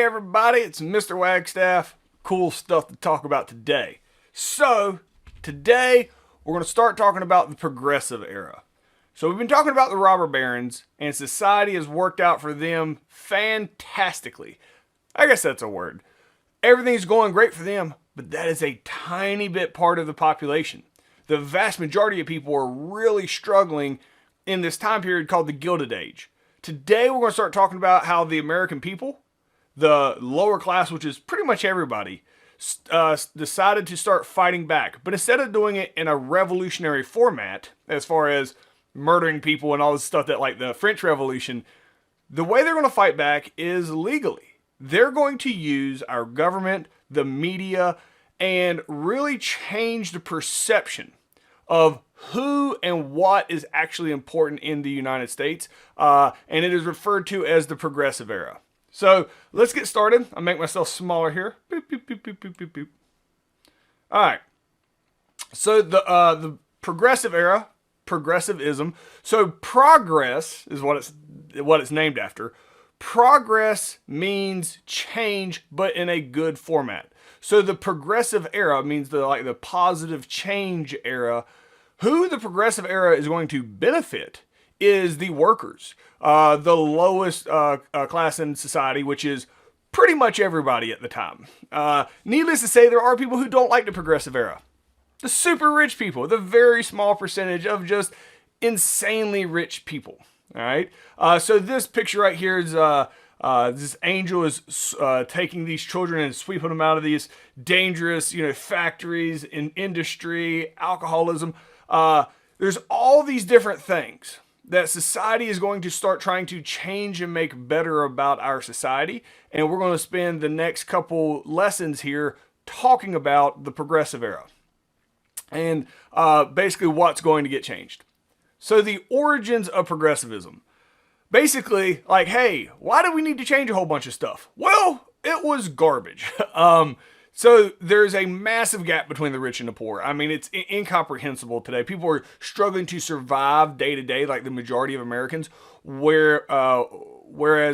everybody, it's Mr. Wagstaff. Cool stuff to talk about today. So, today we're going to start talking about the progressive era. So we've been talking about the robber barons, and society has worked out for them fantastically. I guess that's a word. Everything's going great for them, but that is a tiny bit part of the population. The vast majority of people are really struggling in this time period called the Gilded Age. Today we're going to start talking about how the American people, the lower class, which is pretty much everybody, decided to start fighting back. But instead of doing it in a revolutionary format, as far as murdering people and all this stuff that like the French Revolution, the way they're going to fight back is legally. They're going to use our government, the media, and really change the perception of who and what is actually important in the United States. And it is referred to as the progressive era. So let's get started. I'll make myself smaller here. Boop, boop, boop, boop, boop, boop, boop. All right. So the progressive era, progressivism. So progress is what it's named after. Progress means change, but in a good format. So the progressive era means the positive change era. Who the progressive era is going to benefit is the workers, the lowest class in society, which is pretty much everybody at the time. Needless to say, there are people who don't like the progressive era. The super rich people, the very small percentage of just insanely rich people. All right. So this picture right here is this angel is taking these children and sweeping them out of these dangerous, factories in industry, alcoholism. There's all these different things that society is going to start trying to change and make better about our society. And we're going to spend the next couple lessons here talking about the progressive era and basically what's going to get changed. So the origins of progressivism. Basically, like, hey, why do we need to change a whole bunch of stuff? Well, it was garbage. So there's a massive gap between the rich and the poor. I mean, it's incomprehensible today. People are struggling to survive day to day, like the majority of Americans, whereas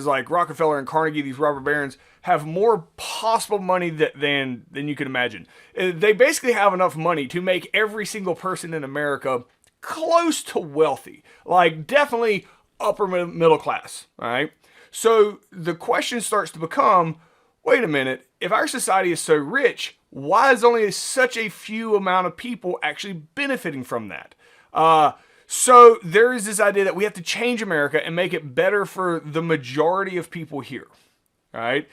like Rockefeller and Carnegie, these robber barons, have more possible money than you can imagine. They basically have enough money to make every single person in America close to wealthy, like definitely upper middle class. All right. So the question starts to become, wait a minute, if our society is so rich, why is only such a few amount of people actually benefiting from that? So there is this idea that we have to change America and make it better for the majority of people here. All right.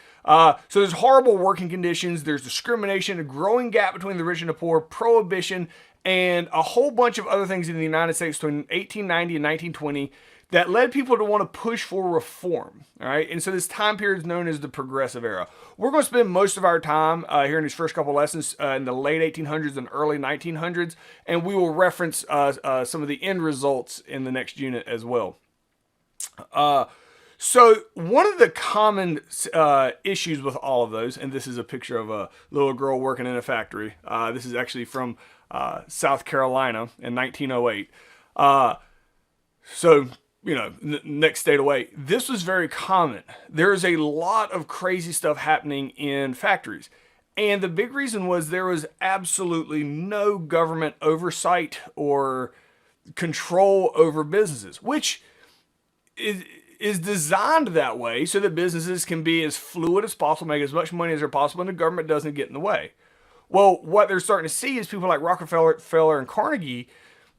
So there's horrible working conditions, there's discrimination, a growing gap between the rich and the poor, prohibition, and a whole bunch of other things in the United States between 1890 and 1920 that led people to want to push for reform. All right. And so this time period is known as the progressive era. We're going to spend most of our time here in these first couple lessons in the late 1800s and early 1900s. And we will reference some of the end results in the next unit as well. So one of the common issues with all of those, and this is a picture of a little girl working in a factory. This is actually from South Carolina in 1908. So, next state away. This was very common. There is a lot of crazy stuff happening in factories. And the big reason was there was absolutely no government oversight or control over businesses, which is designed that way so that businesses can be as fluid as possible, make as much money as they're possible, and the government doesn't get in the way. Well, what they're starting to see is people like Rockefeller and Carnegie,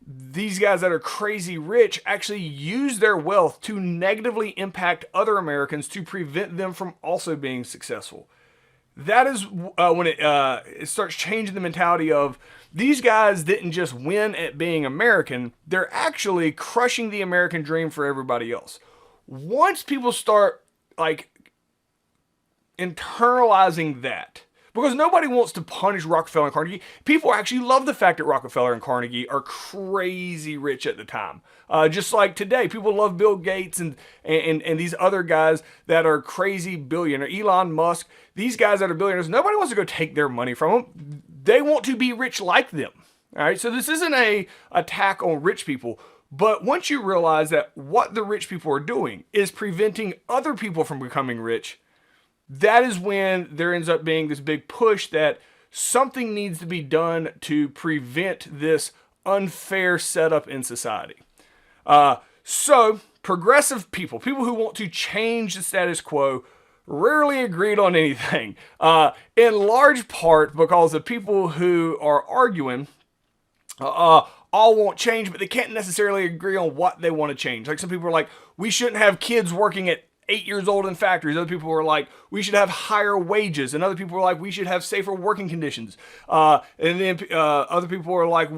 these guys that are crazy rich, actually use their wealth to negatively impact other Americans to prevent them from also being successful. That is when it starts changing the mentality of these guys didn't just win at being American, they're actually crushing the American dream for everybody else. Once people start internalizing that, because nobody wants to punish Rockefeller and Carnegie. People actually love the fact that Rockefeller and Carnegie are crazy rich at the time. Just like today, people love Bill Gates and these other guys that are crazy billionaires. Elon Musk, these guys that are billionaires, nobody wants to go take their money from them. They want to be rich like them. All right, so this isn't an attack on rich people. But once you realize that what the rich people are doing is preventing other people from becoming rich, that is when there ends up being this big push that something needs to be done to prevent this unfair setup in society. So progressive people who want to change the status quo, rarely agreed on anything, in large part because the people who are arguing all want change, but they can't necessarily agree on what they want to change. Like some people are like, we shouldn't have kids working at 8 years old in factories. Other people were like, we should have higher wages. And other people were like, we should have safer working conditions. And then other people were like,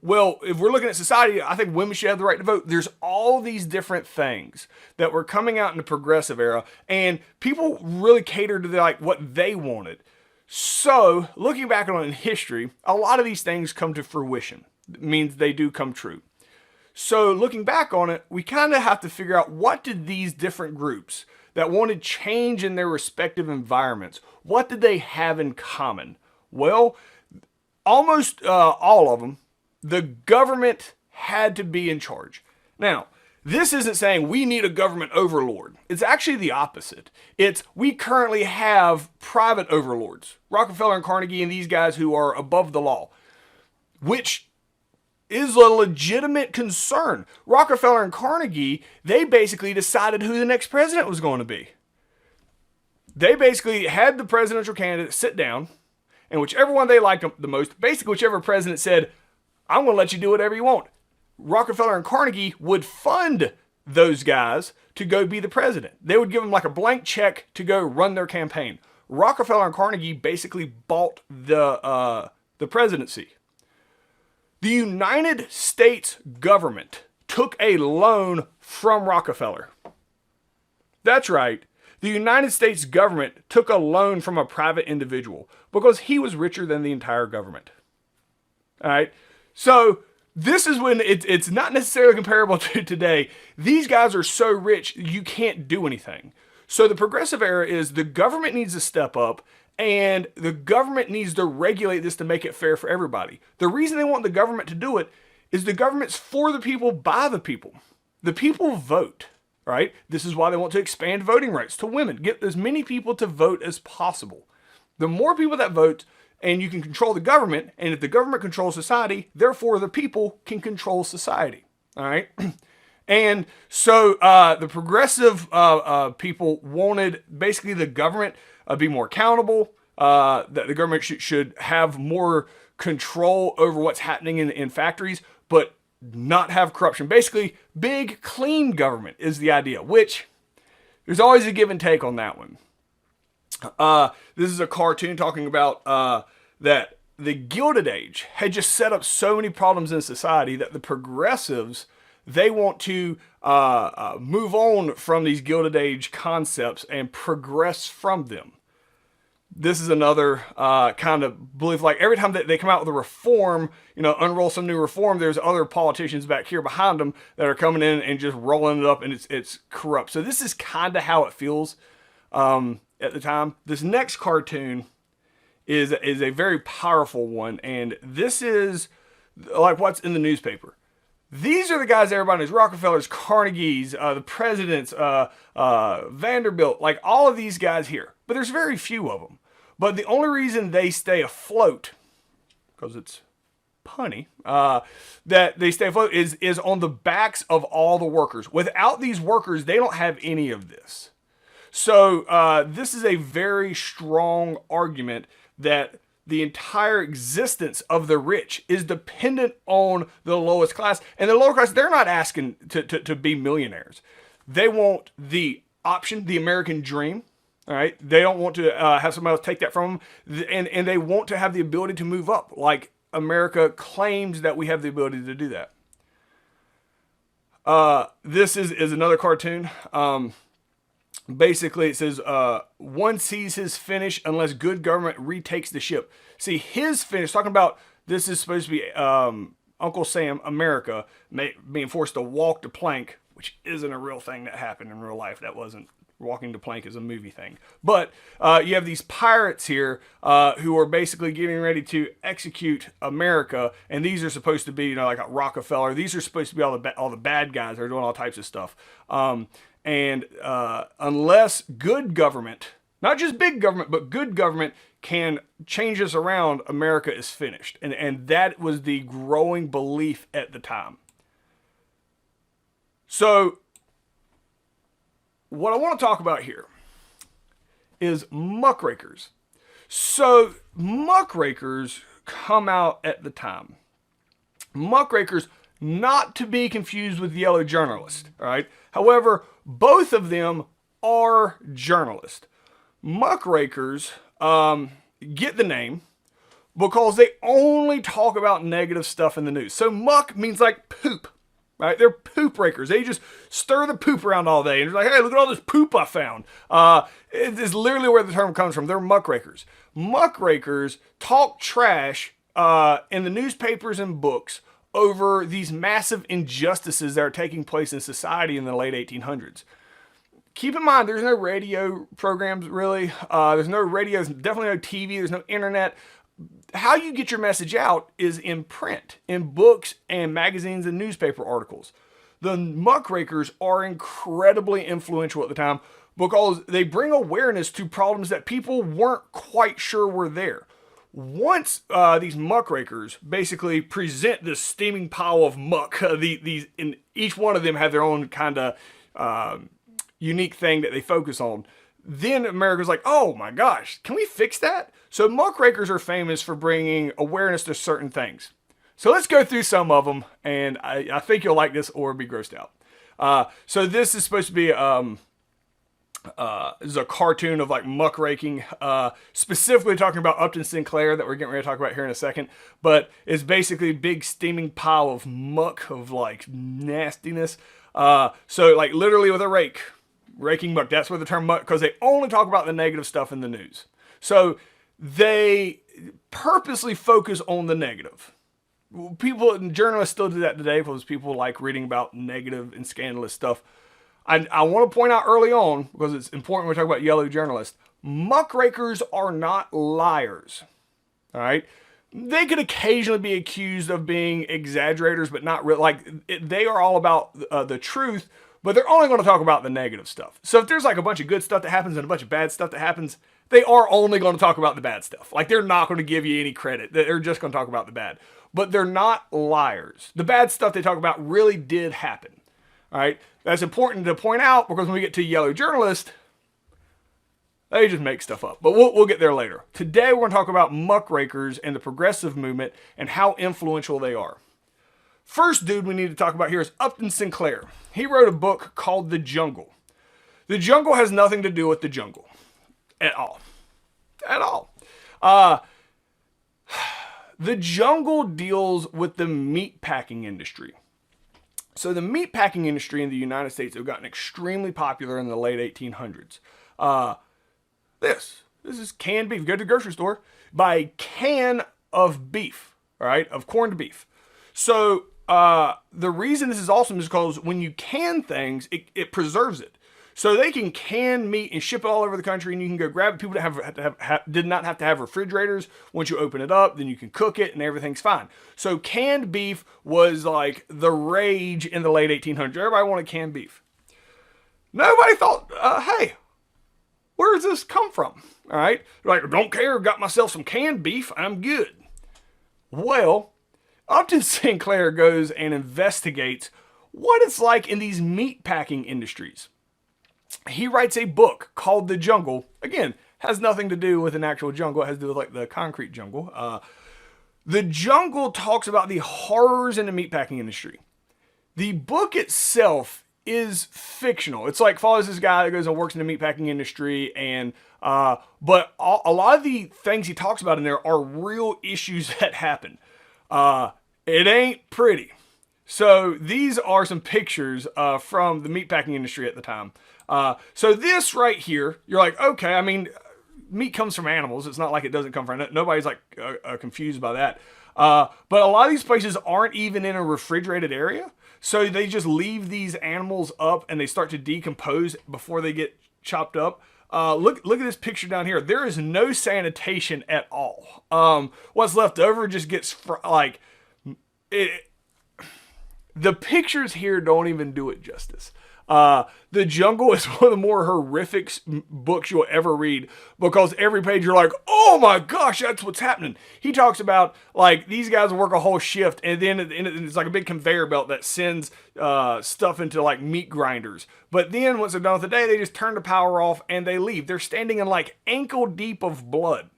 well, if we're looking at society, I think women should have the right to vote. There's all these different things that were coming out in the progressive era, and people really catered to what they wanted. So looking back on it in history, a lot of these things come to fruition. It means they do come true. So looking back on it, we kind of have to figure out, what did these different groups that wanted change in their respective environments, what did they have in common? Well, almost all of them, the government had to be in charge. Now, this isn't saying we need a government overlord. It's actually the opposite. It's we currently have private overlords, Rockefeller and Carnegie and these guys who are above the law, which is a legitimate concern. Rockefeller and Carnegie, they basically decided who the next president was going to be. They basically had the presidential candidate sit down, and whichever one they liked the most, basically whichever president said, I'm going to let you do whatever you want, Rockefeller and Carnegie would fund those guys to go be the president. They would give them like a blank check to go run their campaign. Rockefeller and Carnegie basically bought the presidency. The United States government took a loan from Rockefeller. That's right. The United States government took a loan from a private individual because he was richer than the entire government. All right. So this is when it's not necessarily comparable to today. These guys are so rich, you can't do anything. So the progressive era is the government needs to step up, and the government needs to regulate this to make it fair for everybody. The reason they want the government to do it is the government's for the people, by the people. The people vote, right? This is why they want to expand voting rights to women. Get as many people to vote as possible. The more people that vote, and you can control the government, and if the government controls society, therefore the people can control society, all right? And so the progressive people wanted basically the government be more accountable, that the government should have more control over what's happening in factories, but not have corruption. Basically, big, clean government is the idea, which there's always a give and take on that one. This is a cartoon talking about that the Gilded Age had just set up so many problems in society that the progressives, they want to move on from these Gilded Age concepts and progress from them. This is another kind of belief. Like every time that they come out with a reform, unroll some new reform, there's other politicians back here behind them that are coming in and just rolling it up, and it's corrupt. So this is kind of how it feels at the time. This next cartoon is a very powerful one, and this is like what's in the newspaper. These are the guys everybody knows: Rockefellers, Carnegies, the presidents, Vanderbilt, like all of these guys here. But there's very few of them. But the only reason they stay afloat, because it's punny, that they stay afloat is on the backs of all the workers. Without these workers, they don't have any of this. So this is a very strong argument that the entire existence of the rich is dependent on the lowest class. And the lower class, they're not asking to be millionaires. They want the option, the American dream. All right. They don't want to have somebody else take that from them. And they want to have the ability to move up. Like America claims that we have the ability to do that. This is another cartoon. Basically, it says, one sees his finish unless good government retakes the ship. See, his finish, talking about this is supposed to be Uncle Sam, America, being forced to walk the plank, which isn't a real thing that happened in real life. That wasn't, walking the plank is a movie thing. But you have these pirates here who are basically getting ready to execute America, and these are supposed to be, like a Rockefeller. These are supposed to be all the bad guys that are doing all types of stuff. And unless good government not just big government, but good government can change us around, America is finished. And that was the growing belief at the time. So, what I want to talk about here is muckrakers. So, muckrakers come out at the time. Muckrakers, not to be confused with yellow journalists, all right? However, both of them are journalists. Muckrakers get the name because they only talk about negative stuff in the news. So muck means like poop, right? They're poop rakers. They just stir the poop around all day. And they're like, hey, look at all this poop I found. It is literally where the term comes from. They're muckrakers. Muckrakers talk trash in the newspapers and books over these massive injustices that are taking place in society in the late 1800s. Keep in mind, there's no radio programs, really. There's no radio, there's definitely no TV, there's no internet. How you get your message out is in print, in books and magazines and newspaper articles. The muckrakers are incredibly influential at the time because they bring awareness to problems that people weren't quite sure were there. Once these muckrakers basically present this steaming pile of muck, and each one of them have their own kind of unique thing that they focus on, then America's like, oh my gosh, can we fix that? So muckrakers are famous for bringing awareness to certain things. So let's go through some of them, and I think you'll like this or be grossed out. So this is supposed to be this is a cartoon of like muckraking, specifically talking about Upton Sinclair that we're getting ready to talk about here in a second. But it's basically a big steaming pile of muck, of like nastiness. So like literally with a rake, raking muck. That's where the term muck, because they only talk about the negative stuff in the news. So they purposely focus on the negative. People, journalists still do that today because people like reading about negative and scandalous stuff. I want to point out early on, because it's important when we talk about yellow journalists, muckrakers are not liars. All right? They could occasionally be accused of being exaggerators, but not real. They are all about the truth, but they're only going to talk about the negative stuff. So if there's like a bunch of good stuff that happens and a bunch of bad stuff that happens, they are only going to talk about the bad stuff. Like, they're not going to give you any credit. They're just going to talk about the bad. But they're not liars. The bad stuff they talk about really did happen. All right? That's important to point out, because when we get to yellow journalists, they just make stuff up. But we'll get there later. Today we're going to talk about muckrakers and the progressive movement and how influential they are. First dude we need to talk about here is Upton Sinclair. He wrote a book called The Jungle. The Jungle has nothing to do with the jungle. At all. At all. The Jungle deals with the meatpacking industry. So the meatpacking industry in the United States have gotten extremely popular in the late 1800s. This is canned beef. Go to the grocery store, buy a can of beef, all right, of corned beef. So the reason this is awesome is because when you can things, it preserves it. So they can can meat and ship it all over the country, and you can go grab it. People that did not have to have refrigerators. Once you open it up, then you can cook it, and everything's fine. So canned beef was like the rage in the late 1800s. Everybody wanted canned beef. Nobody thought, hey, where does this come from? All right, like, don't care. Got myself some canned beef. I'm good. Well, Upton Sinclair goes and investigates what it's like in these meatpacking industries. He writes a book called The Jungle. Again, has nothing to do with an actual jungle. It has to do with like the concrete jungle. The Jungle talks about the horrors in the meatpacking industry. The book itself is fictional. It's like follows this guy that goes and works in the meatpacking industry, and but a lot of the things he talks about in there are real issues that happen. It ain't pretty. So these are some pictures from the meatpacking industry at the time. So this right here, you're like, okay, I mean, meat comes from animals. It's not like it doesn't come from, nobody's like confused by that. But a lot of these places aren't even in a refrigerated area. So they just leave these animals up and they start to decompose before they get chopped up. Look at this picture down here. There is no sanitation at all. What's left over just gets The pictures here don't even do it justice. The Jungle is one of the more horrific books you'll ever read, because every page you're like, oh my gosh, that's what's happening. He talks about, like, these guys work a whole shift, and then at the end it's like a big conveyor belt that sends stuff into like meat grinders. But then once they're done with the day, they just turn the power off and they leave. They're standing in like ankle deep of blood.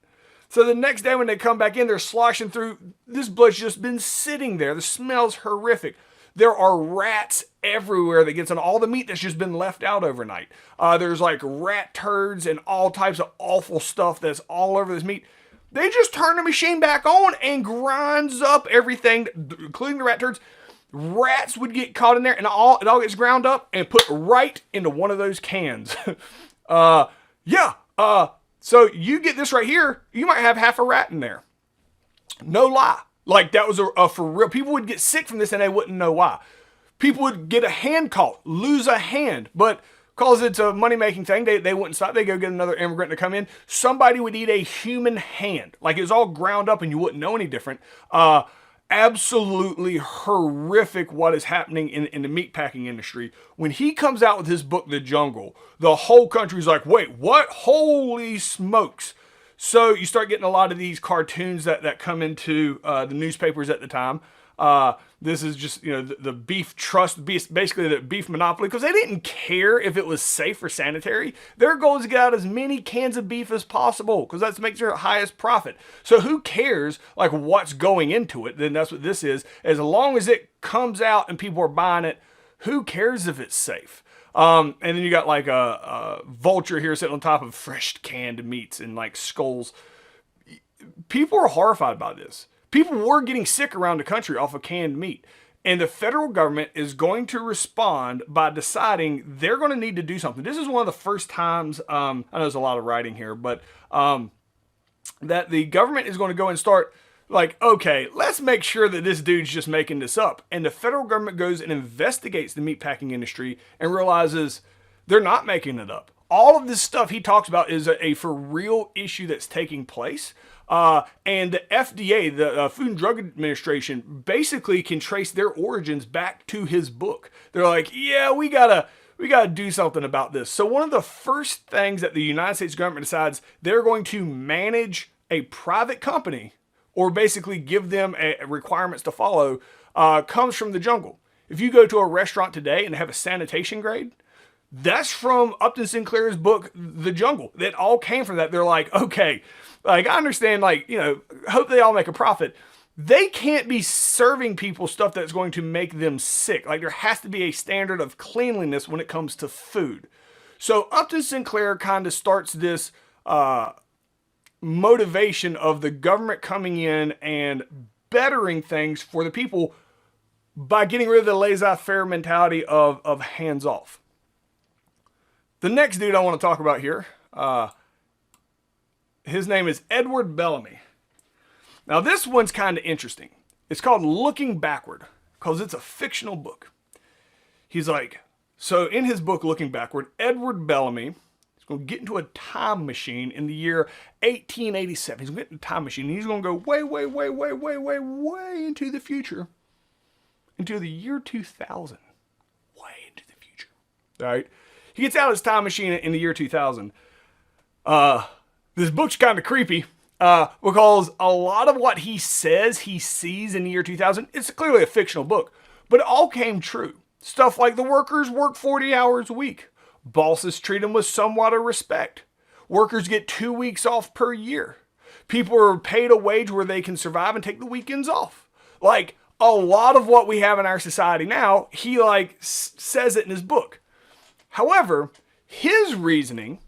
So the next day when they come back in, they're sloshing through. This blood's just been sitting there. The smell's horrific. There are rats everywhere that gets on all the meat that's just been left out overnight. There's like rat turds and all types of awful stuff that's all over this meat. They just turn the machine back on and grinds up everything, including the rat turds. Rats would get caught in there, and it all gets ground up and put right into one of those cans. So you get this right here, you might have half a rat in there. No lie. Like, that was a for real. People would get sick from this and they wouldn't know why. People would get a hand caught, lose a hand, but because it's a money-making thing, they wouldn't stop. They go get another immigrant to come in. Somebody would eat a human hand. Like, it was all ground up and you wouldn't know any different. Absolutely horrific what is happening in the meatpacking industry. When he comes out with his book, The Jungle, the whole country's like, wait, what? Holy smokes. So you start getting a lot of these cartoons that come into the newspapers at the time. This is just, the beef trust, basically the beef monopoly, because they didn't care if it was safe or sanitary. Their goal is to get out as many cans of beef as possible, because that makes their highest profit. So who cares, like, what's going into it? Then that's what this is. As long as it comes out and people are buying it, who cares if it's safe? And then you got like a vulture here sitting on top of fresh canned meats and like skulls. People are horrified by this. People were getting sick around the country off of canned meat. And the federal government is going to respond by deciding they're going to need to do something. This is one of the first times, I know there's a lot of writing here, but that the government is going to go and start like, okay, let's make sure that this dude's just making this up. And the federal government goes and investigates the meatpacking industry and realizes they're not making it up. All of this stuff he talks about is a for real issue that's taking place. And the FDA, the Food and Drug Administration, basically can trace their origins back to his book. They're like, yeah, we gotta do something about this. So one of the first things that the United States government decides they're going to manage a private company, or basically give them requirements to follow, comes from The Jungle. If you go to a restaurant today and they have a sanitation grade, that's from Upton Sinclair's book, The Jungle. That all came from that. They're like, okay, like, I understand, like, hope they all make a profit. They can't be serving people stuff that's going to make them sick. Like, there has to be a standard of cleanliness when it comes to food. So Upton Sinclair kind of starts this motivation of the government coming in and bettering things for the people by getting rid of the laissez-faire mentality of hands off. The next dude I want to talk about here, his name is Edward Bellamy. Now this one's kind of interesting. It's called Looking Backward, because it's a fictional book. He's like, so in his book Looking Backward, Edward Bellamy is going to get into a time machine in the year 1887. He's going to get in a time machine and he's going to go way into the future. Into the year 2000. Way into the future. All right. He gets out of his time machine in the year 2000. This book's kind of creepy because a lot of what he says he sees in the year 2000, it's clearly a fictional book, but it all came true. Stuff like the workers work 40 hours a week. Bosses treat them with somewhat of respect. Workers get 2 weeks off per year. People are paid a wage where they can survive and take the weekends off. Like, a lot of what we have in our society now, he says it in his book. However, his reasoning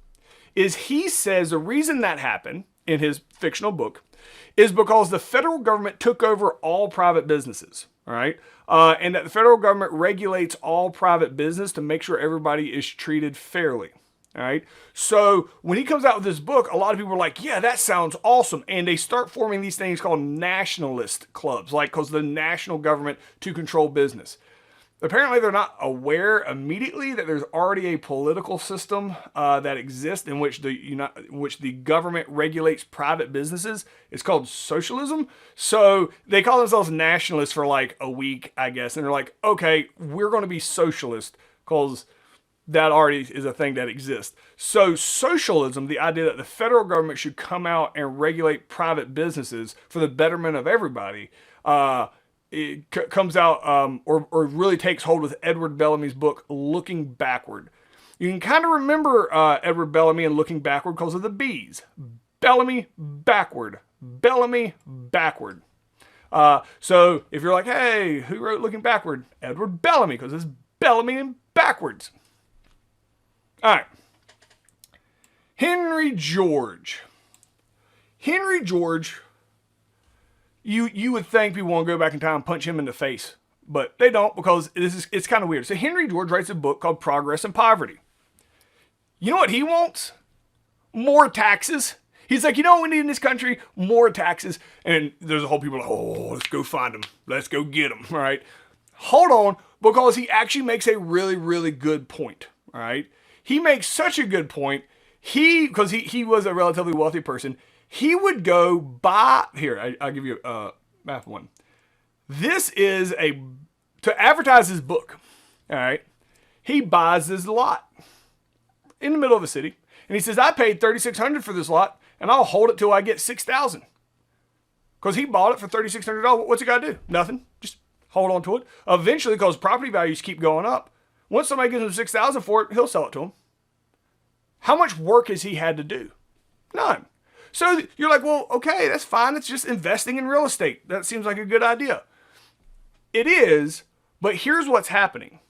is he says the reason that happened in his fictional book is because the federal government took over all private businesses, all right? And that the federal government regulates all private business to make sure everybody is treated fairly, all right? So when he comes out with this book, a lot of people are like, yeah, that sounds awesome. And they start forming these things called nationalist clubs, like because the national government to control business. Apparently, they're not aware immediately that there's already a political system that exists in which the government regulates private businesses. It's called socialism. So they call themselves nationalists for like a week, I guess, and they're like, okay, we're going to be socialist because that already is a thing that exists. So socialism, the idea that the federal government should come out and regulate private businesses for the betterment of everybody, it comes out or really takes hold with Edward Bellamy's book, Looking Backward. You can kind of remember Edward Bellamy and Looking Backward because of the B's. Bellamy, backward. Bellamy, backward. So if you're like, hey, who wrote Looking Backward? Edward Bellamy, because it's Bellamy and backwards. All right. Henry George. Henry George, you would think people want to go back in time and punch him in the face, but they don't, because it's kind of weird. So Henry George writes a book called Progress and Poverty. You know what he wants? More taxes. He's like, you know what we need in this country? More taxes. And there's a whole people like, oh, let's go find them. Let's go get them. All right. Hold on, because he actually makes a really, really good point. All right. He makes such a good point. Because he was a relatively wealthy person. He would go buy, here, I'll give you a map one. This is to advertise his book, all right? He buys this lot in the middle of a city, and he says, I paid $3,600 for this lot, and I'll hold it till I get $6,000. Because he bought it for $3,600. What's he got to do? Nothing. Just hold on to it. Eventually, because property values keep going up, once somebody gives him $6,000 for it, he'll sell it to him. How much work has he had to do? None. So you're like, well, okay, that's fine. It's just investing in real estate. That seems like a good idea. It is, but here's what's happening.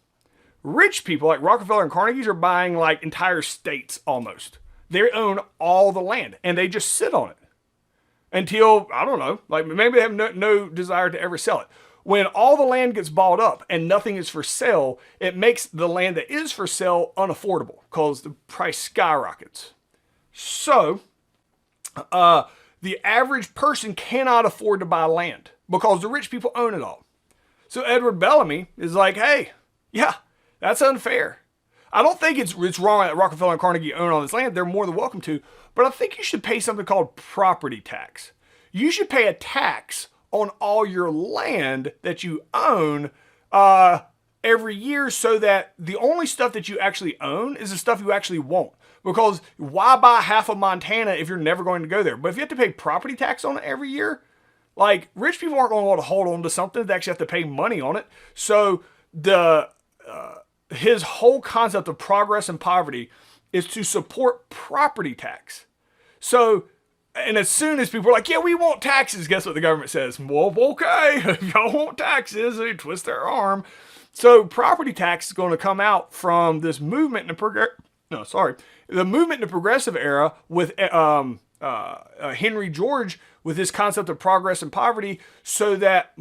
Rich people like Rockefeller and Carnegie's are buying like entire states almost. They own all the land and they just sit on it until, I don't know, like maybe they have no desire to ever sell it. When all the land gets bought up and nothing is for sale, it makes the land that is for sale unaffordable because the price skyrockets. So the average person cannot afford to buy land because the rich people own it all. So Edward Bellamy is like, hey, yeah, that's unfair. I don't think it's wrong that Rockefeller and Carnegie own all this land. They're more than welcome to. But I think you should pay something called property tax. You should pay a tax on all your land that you own every year, so that the only stuff that you actually own is the stuff you actually want. Because why buy half of Montana if you're never going to go there? But if you have to pay property tax on it every year, like rich people aren't going to want to hold on to something. They actually have to pay money on it. So his whole concept of progress and poverty is to support property tax. So, and as soon as people are like, yeah, we want taxes, guess what the government says? Well, okay, if y'all want taxes, they twist their arm. So property tax is going to come out from this movement in the movement in the progressive era with Henry George with this concept of progress and poverty, so that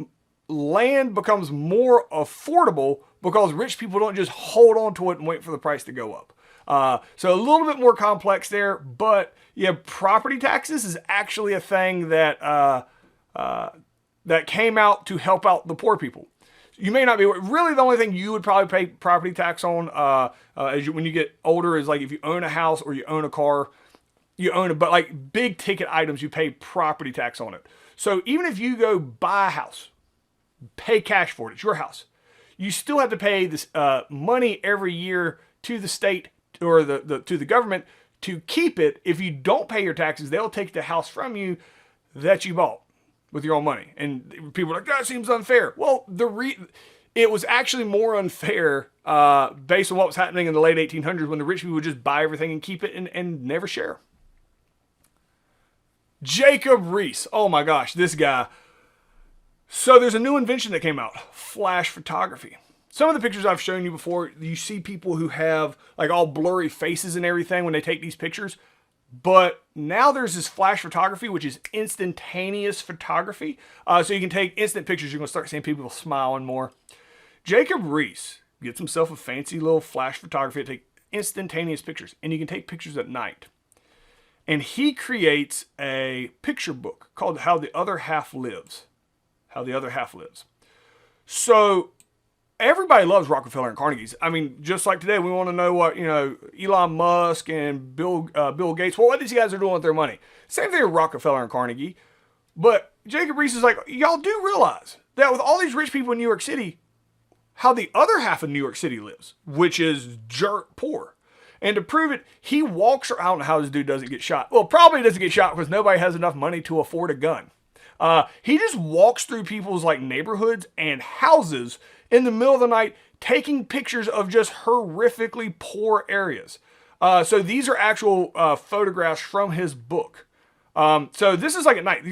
land becomes more affordable because rich people don't just hold on to it and wait for the price to go up. So a little bit more complex there, but yeah, property taxes is actually a thing that that came out to help out the poor people. You may not be, really the only thing you would probably pay property tax on when you get older is like if you own a house or you own a car, but like big ticket items, you pay property tax on it. So even if you go buy a house, pay cash for it, it's your house, you still have to pay this money every year to the state or to the government to keep it. If you don't pay your taxes, they'll take the house from you that you bought with your own money. And people are like, that seems unfair. Well, it was actually more unfair based on what was happening in the late 1800s when the rich people would just buy everything and keep it and never share. Jacob Riis. Oh my gosh, this guy. So there's a new invention that came out, flash photography. Some of the pictures I've shown you before, you see people who have like all blurry faces and everything when they take these pictures. But now there's this flash photography, which is instantaneous photography. So you can take instant pictures. You're going to start seeing people smiling more. Jacob Riis gets himself a fancy little flash photography to take instantaneous pictures. And you can take pictures at night. And he creates a picture book called How the Other Half Lives. How the Other Half Lives. So everybody loves Rockefeller and Carnegie's. I mean, just like today, we want to know what, Elon Musk and Bill Gates, what these guys are doing with their money. Same thing with Rockefeller and Carnegie. But Jacob Riis is like, y'all do realize that with all these rich people in New York City, how the other half of New York City lives, which is dirt poor. And to prove it, he walks around. I don't know how this dude doesn't get shot. Well, probably doesn't get shot because nobody has enough money to afford a gun. He just walks through people's like neighborhoods and houses in the middle of the night, taking pictures of just horrifically poor areas. So these are actual photographs from his book. So this is like at night.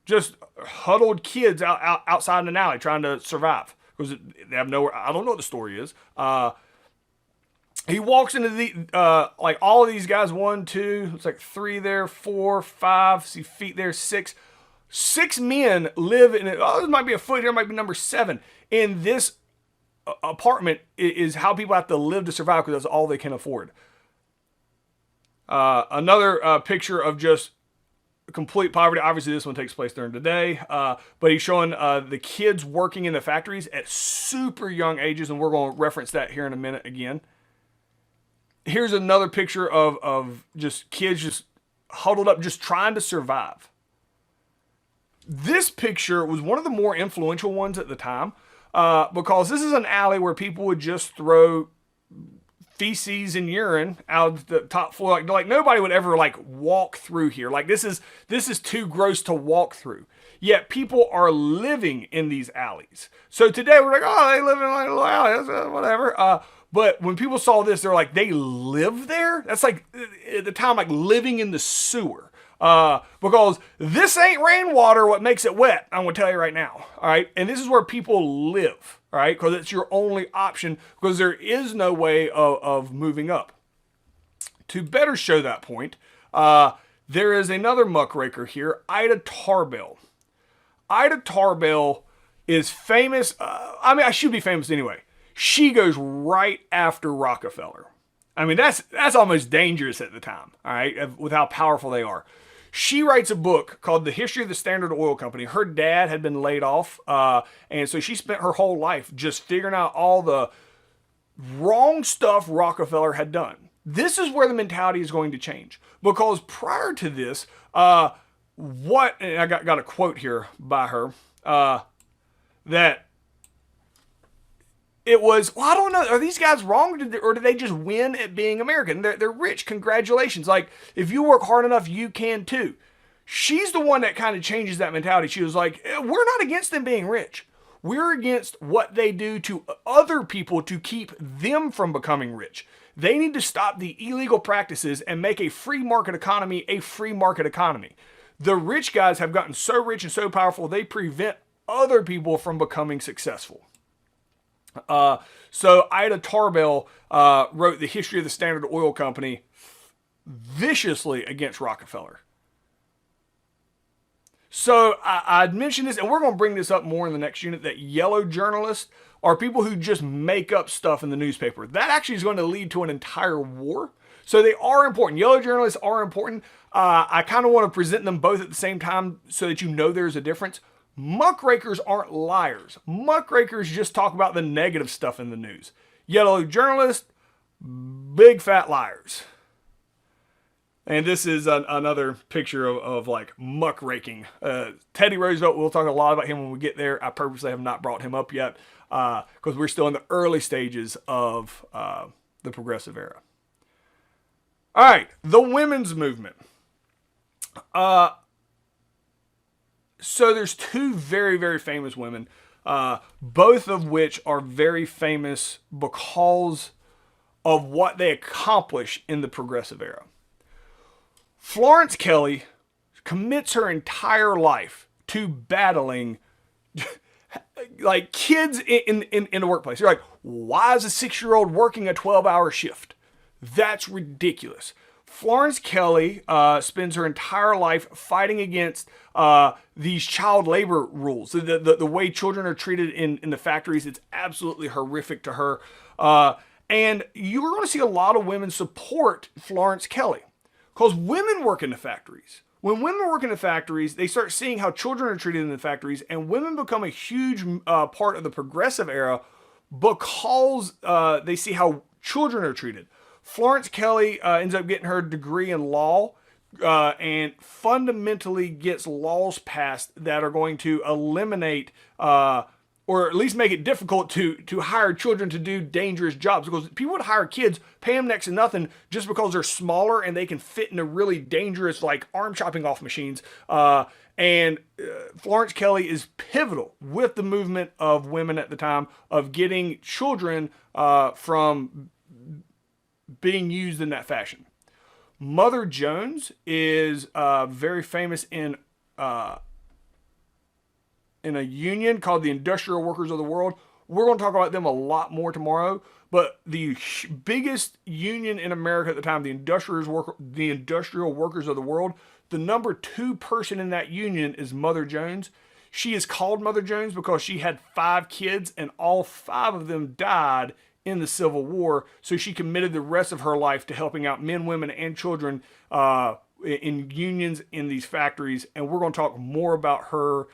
Just huddled kids outside in an alley trying to survive because they have nowhere. I don't know what the story is. He walks into the like all of these guys. 1, 2. It's like 3 there, 4, 5. See feet there, 6. 6 men live in it. Oh, this might be a foot here. Might be number 7. In this apartment is how people have to live to survive because that's all they can afford. Another picture of just complete poverty. Obviously, this one takes place during the day, but he's showing the kids working in the factories at super young ages, and we're going to reference that here in a minute again. Here's another picture of just kids just huddled up, just trying to survive. This picture was one of the more influential ones at the time because this is an alley where people would just throw feces and urine out of the top floor. Like nobody would ever like walk through here. Like this is too gross to walk through. Yet people are living in these alleys. So today we're like, oh, they live in like a little alley, whatever. But when people saw this, they're like, they live there? That's like at the time, like living in the sewer. Because this ain't rainwater what makes it wet. I'm going to tell you right now. All right. And this is where people live. All right. Because it's your only option because there is no way of moving up. To better show that point, there is another muckraker here, Ida Tarbell. Ida Tarbell is famous. I should be famous anyway. She goes right after Rockefeller. I mean, that's almost dangerous at the time, all right, with how powerful they are. She writes a book called The History of the Standard Oil Company. Her dad had been laid off, and so she spent her whole life just figuring out all the wrong stuff Rockefeller had done. This is where the mentality is going to change. Because prior to this, and I got a quote here by her, that it was, well, I don't know, are these guys wrong or did they just win at being American? They're rich, congratulations. Like, if you work hard enough, you can too. She's the one that kind of changes that mentality. She was like, we're not against them being rich. We're against what they do to other people to keep them from becoming rich. They need to stop the illegal practices and make a free market economy a free market economy. The rich guys have gotten so rich and so powerful, they prevent other people from becoming successful. So Ida Tarbell wrote The History of the Standard Oil Company viciously against Rockefeller. So I'd mentioned this, and we're going to bring this up more in the next unit, that yellow journalists are people who just make up stuff in the newspaper. That actually is going to lead to an entire war. So they are important. Yellow journalists are important. I kind of want to present them both at the same time so that you know there's a difference. Muckrakers aren't liars. Muckrakers just talk about the negative stuff in the news. Yellow journalists, big fat liars. And this is another picture of like muckraking. Teddy Roosevelt, we'll talk a lot about him when we get there. I purposely have not brought him up yet because we're still in the early stages of the progressive era. All right, the women's movement. So there's two very, very famous women, both of which are very famous because of what they accomplish in the progressive era. Florence Kelley commits her entire life to battling like kids in the workplace. You're like, why is a 6-year-old working a 12-hour shift? That's ridiculous. Florence Kelley spends her entire life fighting against these child labor rules. The way children are treated in the factories, it's absolutely horrific to her. And you're going to see a lot of women support Florence Kelley because women work in the factories. When women work in the factories, they start seeing how children are treated in the factories, and women become a huge part of the progressive era because they see how children are treated. Florence Kelley ends up getting her degree in law and fundamentally gets laws passed that are going to eliminate or at least make it difficult to hire children to do dangerous jobs, because people would hire kids, pay them next to nothing just because they're smaller and they can fit into really dangerous like arm chopping off machines. And Florence Kelley is pivotal with the movement of women at the time of getting children from being used in that fashion. Mother Jones is very famous in a union called the Industrial Workers of the World. We're going to talk about them a lot more tomorrow, but the biggest union in America at the time, the Industrial Workers of the World, the number 2 person in that union is Mother Jones. She is called Mother Jones because she had 5 kids and all 5 of them died in the Civil War, so she committed the rest of her life to helping out men, women, and children in unions in these factories, and we're going to talk more about her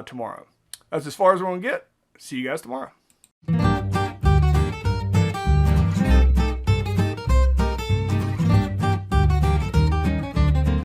tomorrow. That's as far as we're going to get. See you guys tomorrow.